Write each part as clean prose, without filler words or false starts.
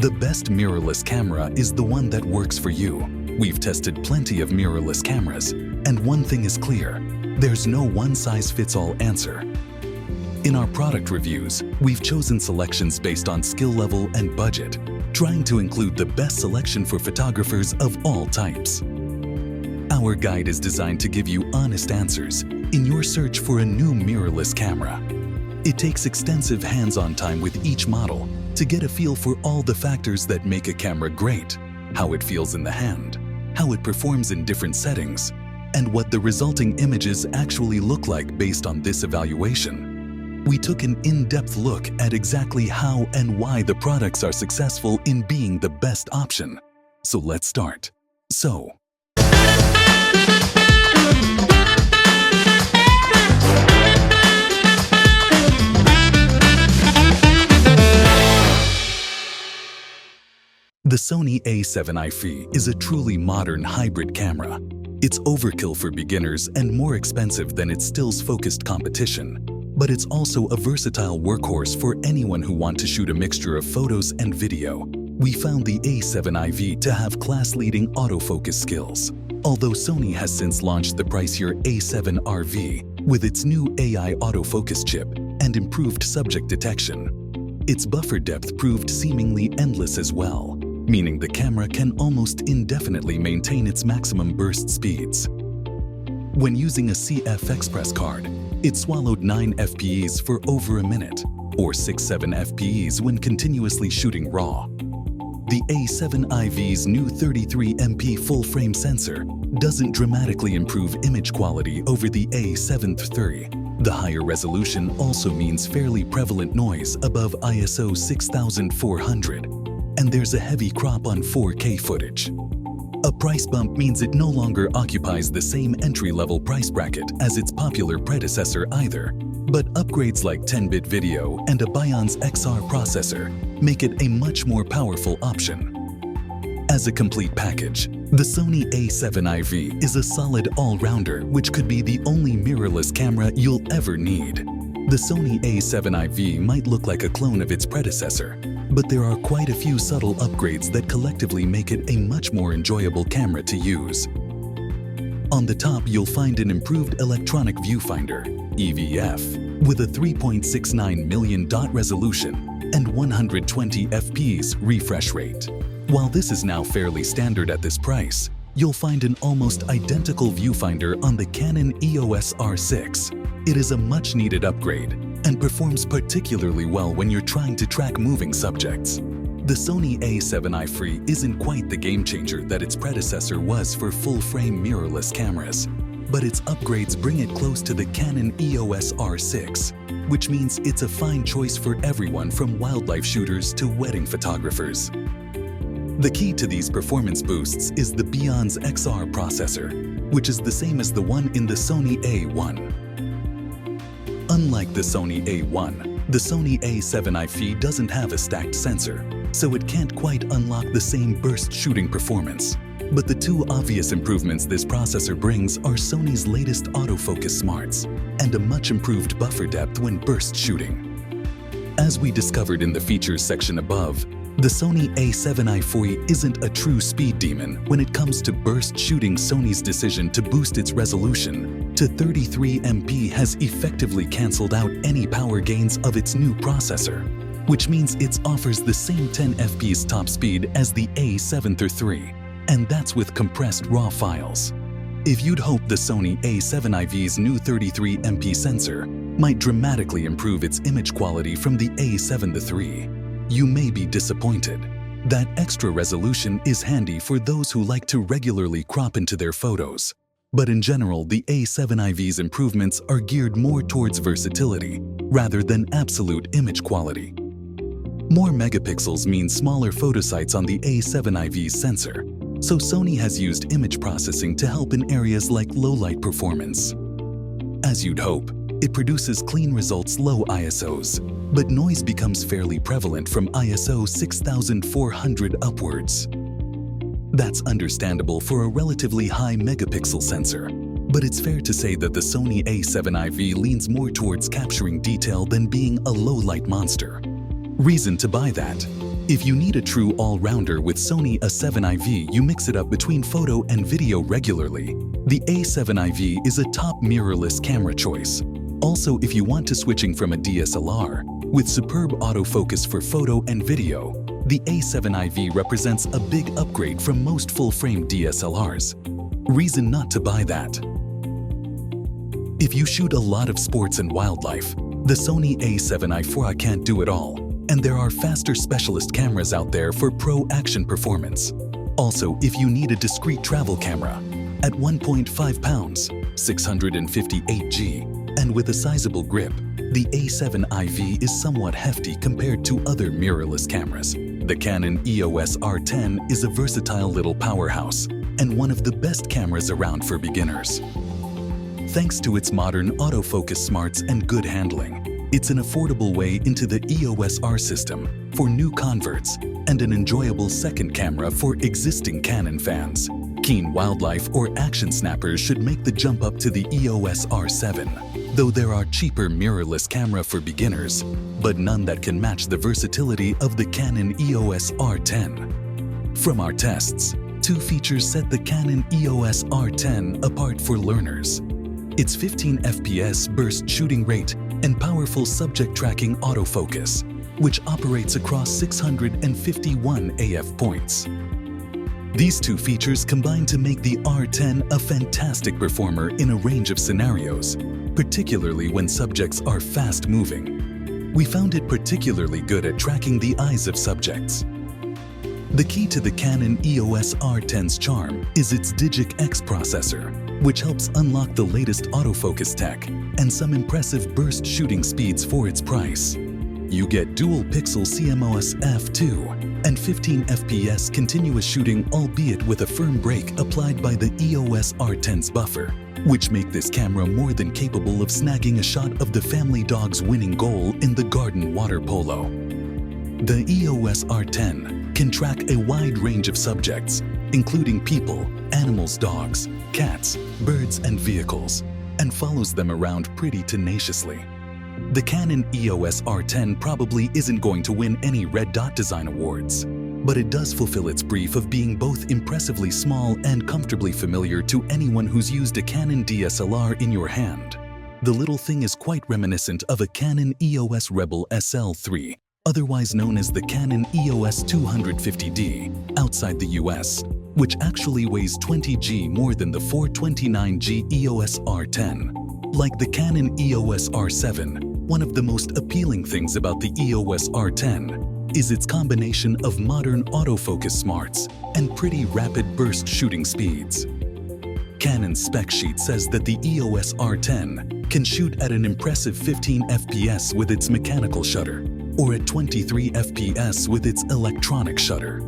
The best mirrorless camera is the one that works for you. We've tested plenty of mirrorless cameras, and one thing is clear: there's no one-size-fits-all answer. In our product reviews, we've chosen selections based on skill level and budget, trying to include the best selection for photographers of all types. Our guide is designed to give you honest answers in your search for a new mirrorless camera. It takes extensive hands-on time with each model to get a feel for all the factors that make a camera great: how it feels in the hand, how it performs in different settings, and what the resulting images actually look like based on this evaluation. We took an in-depth look at exactly how and why the products are successful in being the best option. So let's start. The Sony a7 IV is a truly modern hybrid camera. It's overkill for beginners and more expensive than its stills-focused competition. But it's also a versatile workhorse for anyone who wants to shoot a mixture of photos and video. We found the a7 IV to have class-leading autofocus skills, although Sony has since launched the pricier a7 RV with its new AI autofocus chip and improved subject detection. Its buffer depth proved seemingly endless as well, meaning the camera can almost indefinitely maintain its maximum burst speeds. When using a CF Express card, it swallowed 9 fps for over a minute, or 6-7 fps when continuously shooting RAW. The a7 IV's new 33MP full-frame sensor doesn't dramatically improve image quality over the a7 III. The higher resolution also means fairly prevalent noise above ISO 6400, and there's a heavy crop on 4K footage. A price bump means it no longer occupies the same entry-level price bracket as its popular predecessor either, but upgrades like 10-bit video and a Bionz XR processor make it a much more powerful option. As a complete package, the Sony a7 IV is a solid all-rounder which could be the only mirrorless camera you'll ever need. The Sony a7 IV might look like a clone of its predecessor, but there are quite a few subtle upgrades that collectively make it a much more enjoyable camera to use. On the top, you'll find an improved electronic viewfinder, EVF, with a 3.69 million dot resolution and 120 fps refresh rate. While this is now fairly standard at this price, you'll find an almost identical viewfinder on the Canon EOS R6. It is a much-needed upgrade and performs particularly well when you're trying to track moving subjects. The Sony a7 III isn't quite the game-changer that its predecessor was for full-frame mirrorless cameras, but its upgrades bring it close to the Canon EOS R6, which means it's a fine choice for everyone from wildlife shooters to wedding photographers. The key to these performance boosts is the Bionz XR processor, which is the same as the one in the Sony A1. Unlike the Sony A1, the Sony a7 IV doesn't have a stacked sensor, so it can't quite unlock the same burst shooting performance. But the two obvious improvements this processor brings are Sony's latest autofocus smarts and a much improved buffer depth when burst shooting. As we discovered in the features section above, the Sony a7 IV isn't a true speed demon when it comes to burst shooting. Sony's decision to boost its resolution to 33MP has effectively cancelled out any power gains of its new processor, which means it offers the same 10 fps top speed as the a7 III, and that's with compressed RAW files. If you'd hoped the Sony a7 IV's new 33MP sensor might dramatically improve its image quality from the a7 III, you may be disappointed. That extra resolution is handy for those who like to regularly crop into their photos. But in general, the a7 IV's improvements are geared more towards versatility rather than absolute image quality. More megapixels mean smaller photo sites on the a7 IV's sensor, so Sony has used image processing to help in areas like low-light performance. As you'd hope, it produces clean results low ISOs, but noise becomes fairly prevalent from ISO 6400 upwards. That's understandable for a relatively high megapixel sensor, but it's fair to say that the Sony a7 IV leans more towards capturing detail than being a low-light monster. Reason to buy that: If you need a true all-rounder with Sony A7 IV, you mix it up between photo and video regularly. The A7 IV is a top mirrorless camera choice. Also, if you want to switching from a DSLR, with superb autofocus for photo and video, the A7 IV represents a big upgrade from most full-frame DSLRs. Reason not to buy that. If you shoot a lot of sports and wildlife, the Sony A7 IV can't do it all, and there are faster specialist cameras out there for pro action performance. Also, if you need a discreet travel camera, at 1.5 pounds, 658G, and with a sizable grip, the A7 IV is somewhat hefty compared to other mirrorless cameras. The Canon EOS R10 is a versatile little powerhouse and one of the best cameras around for beginners. Thanks to its modern autofocus smarts and good handling, it's an affordable way into the EOS R system for new converts and an enjoyable second camera for existing Canon fans. Keen wildlife or action snappers should make the jump up to the EOS R7, though there are cheaper mirrorless camera for beginners, but none that can match the versatility of the Canon EOS R10. From our tests, two features set the Canon EOS R10 apart for learners. Its 15 FPS burst shooting rate and powerful subject tracking autofocus, which operates across 651 AF points. These two features combine to make the R10 a fantastic performer in a range of scenarios, particularly when subjects are fast-moving. We found it particularly good at tracking the eyes of subjects. The key to the Canon EOS R10's charm is its Digic X processor, which helps unlock the latest autofocus tech and some impressive burst shooting speeds for its price. You get dual-pixel CMOS f2 and 15 FPS continuous shooting, albeit with a firm brake applied by the EOS R10's buffer, which make this camera more than capable of snagging a shot of the family dog's winning goal in the garden water polo. The EOS R10 can track a wide range of subjects, including people, animals, dogs, cats, birds, and vehicles, and follows them around pretty tenaciously. The Canon EOS R10 probably isn't going to win any Red Dot Design Awards, but it does fulfill its brief of being both impressively small and comfortably familiar to anyone who's used a Canon DSLR in your hand. The little thing is quite reminiscent of a Canon EOS Rebel SL3, otherwise known as the Canon EOS 250D, outside the US, which actually weighs 20G more than the 429G EOS R10. Like the Canon EOS R7, one of the most appealing things about the EOS R10 is its combination of modern autofocus smarts and pretty rapid burst shooting speeds. Canon's spec sheet says that the EOS R10 can shoot at an impressive 15 FPS with its mechanical shutter, or at 23 FPS with its electronic shutter.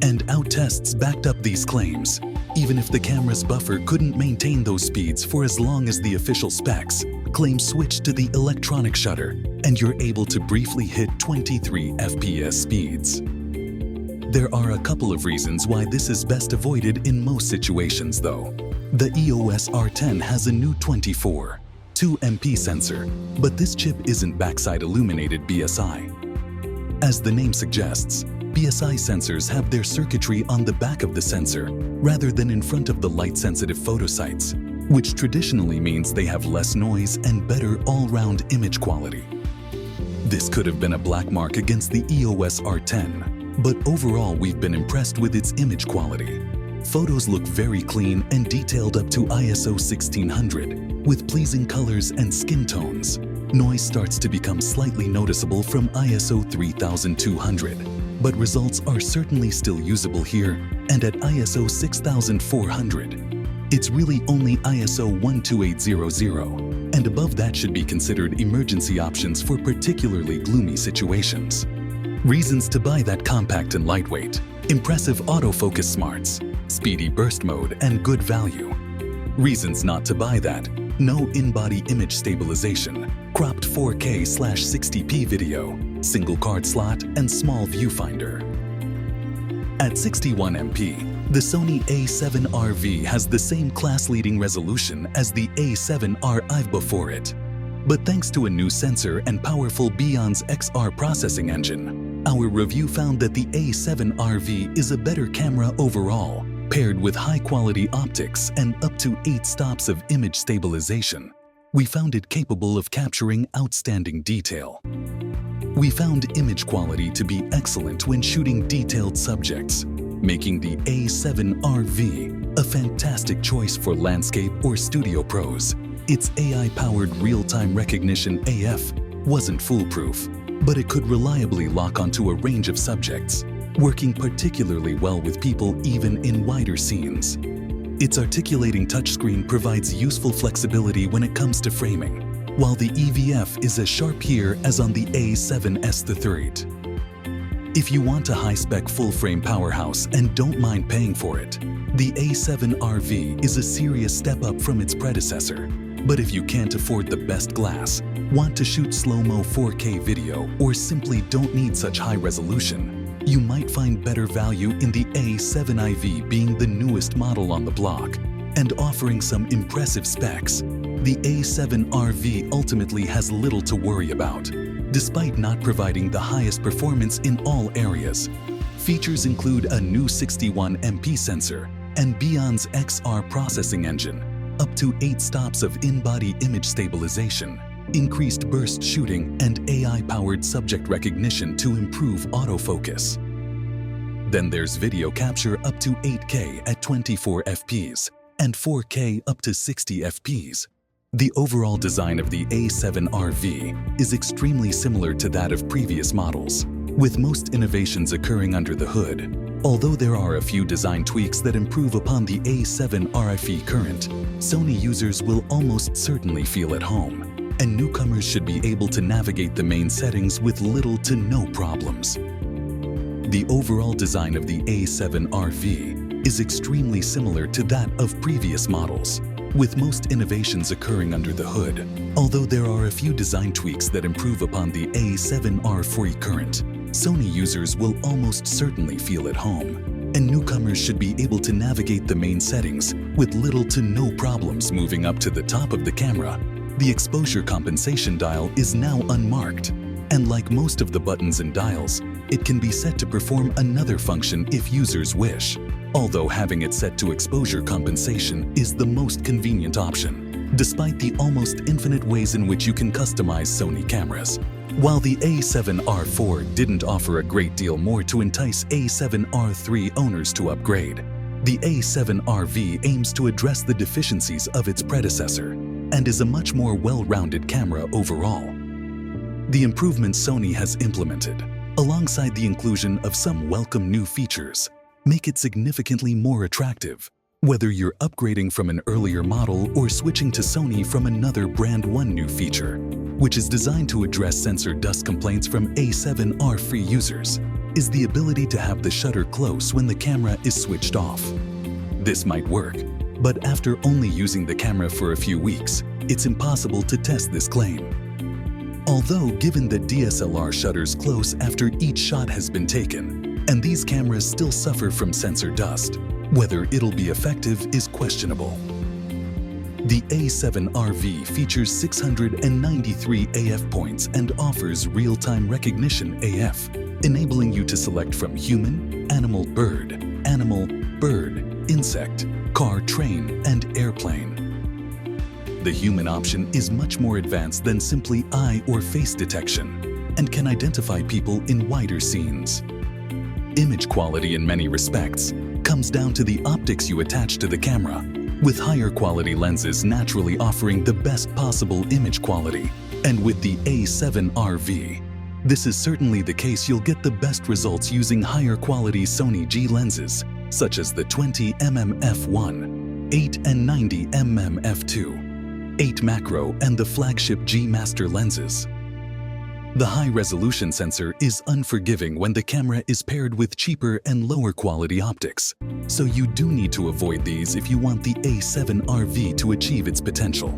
And our tests backed up these claims, even if the camera's buffer couldn't maintain those speeds for as long as the official specs claim switch to the electronic shutter and you're able to briefly hit 23 FPS speeds. There are a couple of reasons why this is best avoided in most situations though. The EOS R10 has a new 2 MP sensor, but this chip isn't backside illuminated BSI. As the name suggests, BSI sensors have their circuitry on the back of the sensor rather than in front of the light-sensitive photosites, which traditionally means they have less noise and better all-round image quality. This could have been a black mark against the EOS R10, but overall we've been impressed with its image quality. Photos look very clean and detailed up to ISO 1600, with pleasing colors and skin tones. Noise starts to become slightly noticeable from ISO 3200, but results are certainly still usable here, and at ISO 6400. It's really only ISO 12800, and above that should be considered emergency options for particularly gloomy situations. Reasons to buy that: compact and lightweight, impressive autofocus smarts, speedy burst mode, and good value. Reasons not to buy that: no in-body image stabilization, cropped 4K/60p video, single card slot, and small viewfinder. At 61 MP, the Sony A7RV has the same class-leading resolution as the A7R before it. But thanks to a new sensor and powerful Beyond's XR processing engine, Our review found that the A7RV is a better camera overall, paired with high-quality optics and up to 8 stops of image stabilization. We found it capable of capturing outstanding detail. We found image quality to be excellent when shooting detailed subjects, making the A7RV a fantastic choice for landscape or studio pros. Its AI-powered real-time recognition AF wasn't foolproof, but it could reliably lock onto a range of subjects, working particularly well with people even in wider scenes. Its articulating touchscreen provides useful flexibility when it comes to framing, while the EVF is as sharp here as on the A7S III. If you want a high-spec full-frame powerhouse and don't mind paying for it, the A7RV is a serious step up from its predecessor. But if you can't afford the best glass, want to shoot slow-mo 4K video, or simply don't need such high resolution, you might find better value in the A7IV being the newest model on the block and offering some impressive specs. The A7RV ultimately has little to worry about, despite not providing the highest performance in all areas. Features include a new 61MP sensor and Beyond's XR processing engine, up to 8 stops of in-body image stabilization, increased burst shooting, and AI-powered subject recognition to improve autofocus. Then there's video capture up to 8K at 24 fps and 4K up to 60 fps. The overall design of the A7RV is extremely similar to that of previous models, with most innovations occurring under the hood. Although there are a few design tweaks that improve upon the A7RFE current, Sony users will almost certainly feel at home, and newcomers should be able to navigate the main settings with little to no problems. The overall design of the A7RV is extremely similar to that of previous models, with most innovations occurring under the hood. Although there are a few design tweaks that improve upon the A7R current, Sony users will almost certainly feel at home, and newcomers should be able to navigate the main settings with little to no problems. Moving up to the top of the camera, the exposure compensation dial is now unmarked, and like most of the buttons and dials, it can be set to perform another function if users wish, although having it set to exposure compensation is the most convenient option, despite the almost infinite ways in which you can customize Sony cameras. While the A7R4 didn't offer a great deal more to entice A7R3 owners to upgrade, the A7RV aims to address the deficiencies of its predecessor and is a much more well-rounded camera overall. The improvements Sony has implemented, alongside the inclusion of some welcome new features, make it significantly more attractive, whether you're upgrading from an earlier model or switching to Sony from another brand. One new feature, which is designed to address sensor dust complaints from A7R users, is the ability to have the shutter close when the camera is switched off. This might work, but after only using the camera for a few weeks, it's impossible to test this claim. Although given that DSLR shutters close after each shot has been taken, and these cameras still suffer from sensor dust, whether it'll be effective is questionable. The A7RV features 693 AF points and offers real-time recognition AF, enabling you to select from human, animal, bird, insect, car, train, and airplane. The human option is much more advanced than simply eye or face detection and can identify people in wider scenes. Image quality in many respects comes down to the optics you attach to the camera, with higher quality lenses naturally offering the best possible image quality. And with the A7RV, this is certainly the case. You'll get the best results using higher quality Sony G lenses, such as the 20mm f1, 8 and 90mm f2, 8 macro and the flagship G Master lenses. The high-resolution sensor is unforgiving when the camera is paired with cheaper and lower quality optics, so you do need to avoid these if you want the A7RV to achieve its potential.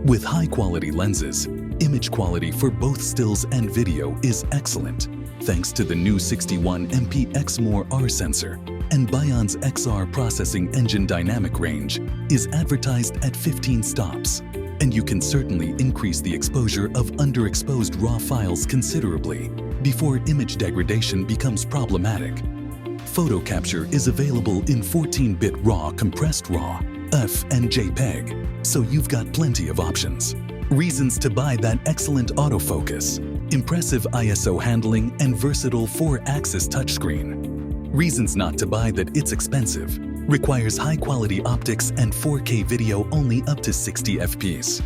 With high-quality lenses, image quality for both stills and video is excellent, thanks to the new 61MP X-More-R sensor, and Beyond's XR processing engine. Dynamic range is advertised at 15 stops. And you can certainly increase the exposure of underexposed RAW files considerably before image degradation becomes problematic. Photo capture is available in 14-bit RAW, compressed RAW, F, and JPEG, so you've got plenty of options. Reasons to buy that excellent autofocus, impressive ISO handling, and versatile 4-axis touchscreen. Reasons not to buy that it's expensive, requires high-quality optics and 4K video only up to 60 FPS.